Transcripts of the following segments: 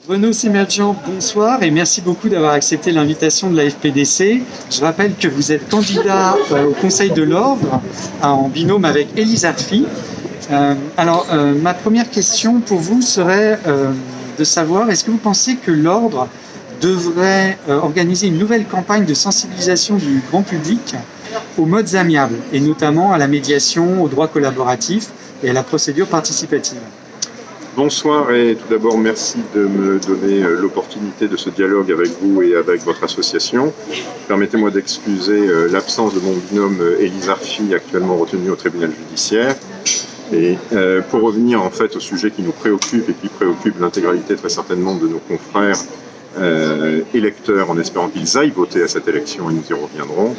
Renaud Semerjian, bonsoir et merci beaucoup d'avoir accepté l'invitation de la FPDC. Je rappelle que vous êtes candidat au Conseil de l'Ordre en binôme avec Élise Arfi. Ma première question pour vous serait de savoir, est-ce que vous pensez que l'Ordre devrait organiser une nouvelle campagne de sensibilisation du grand public aux modes amiables et notamment à la médiation, au droit collaboratif et à la procédure participative? Bonsoir et tout d'abord merci de me donner l'opportunité de ce dialogue avec vous et avec votre association. Permettez-moi d'excuser l'absence de mon binôme Élise Arfi, actuellement retenu au tribunal judiciaire. Et pour revenir en fait au sujet qui nous préoccupe et qui préoccupe l'intégralité très certainement de nos confrères électeurs, en espérant qu'ils aillent voter à cette élection, et nous y reviendrons.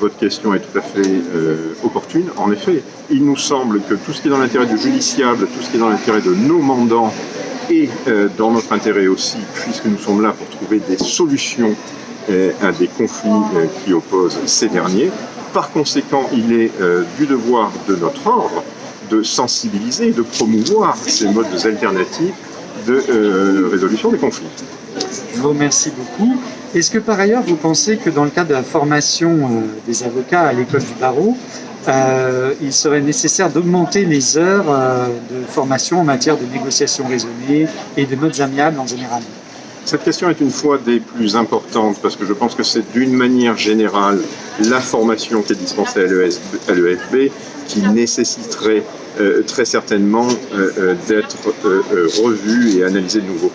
Votre question est tout à fait opportune. En effet, il nous semble que tout ce qui est dans l'intérêt du justiciable, tout ce qui est dans l'intérêt de nos mandants et dans notre intérêt aussi, puisque nous sommes là pour trouver des solutions à des conflits qui opposent ces derniers. Par conséquent, il est du devoir de notre ordre de sensibiliser, de promouvoir ces modes alternatifs de résolution des conflits. Je vous remercie beaucoup. Est-ce que par ailleurs vous pensez que dans le cadre de la formation des avocats à l'école du barreau, il serait nécessaire d'augmenter les heures de formation en matière de négociation raisonnée et de modes amiables en général? Cette question est une fois des plus importantes parce que je pense que c'est d'une manière générale la formation qui est dispensée à l'EFB qui nécessiterait très certainement d'être revue et analysée de nouveau.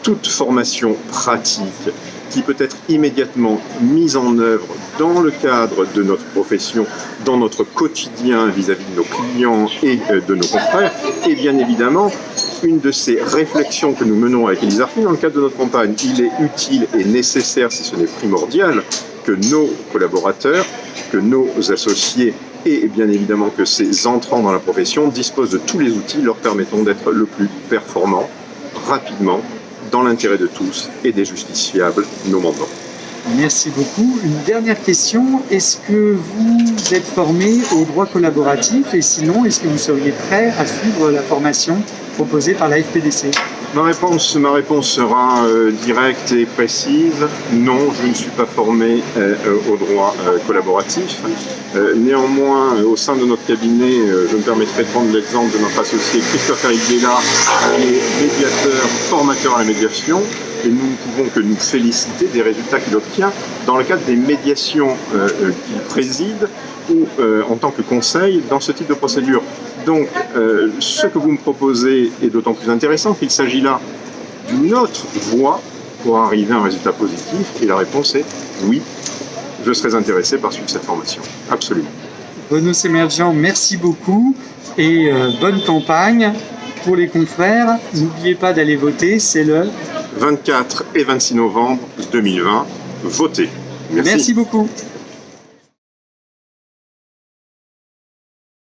Toute formation pratique qui peut être immédiatement mise en œuvre dans le cadre de notre profession, dans notre quotidien vis-à-vis de nos clients et de nos confrères, et bien évidemment, une de ces réflexions que nous menons avec Élise Arfi dans le cadre de notre campagne. Il est utile et nécessaire, si ce n'est primordial, que nos collaborateurs, que nos associés et bien évidemment que ces entrants dans la profession disposent de tous les outils leur permettant d'être le plus performants, rapidement, dans l'intérêt de tous et des justiciables, nos mandants. Merci beaucoup. Une dernière question. Est-ce que vous êtes formé au droit collaboratif et sinon, est-ce que vous seriez prêt à suivre la formation proposée par la FPDC? Ma réponse sera directe et précise. Non, je ne suis pas formé au droit collaboratif. Néanmoins, au sein de notre cabinet, je me permettrai de prendre l'exemple de notre associé Christophe Heribella, qui est médiateur, formateur à la médiation. Et nous ne pouvons que nous féliciter des résultats qu'il obtient dans le cadre des médiations qu'il préside ou en tant que conseil dans ce type de procédure. Donc, ce que vous me proposez est d'autant plus intéressant qu'il s'agit là d'une autre voie pour arriver à un résultat positif. Et la réponse est oui, je serais intéressé par suivre cette formation. Absolument. Renaud Semerjian, merci beaucoup et bonne campagne pour les confrères. N'oubliez pas d'aller voter, c'est le 24 et 26 novembre 2020. Votez. Merci beaucoup.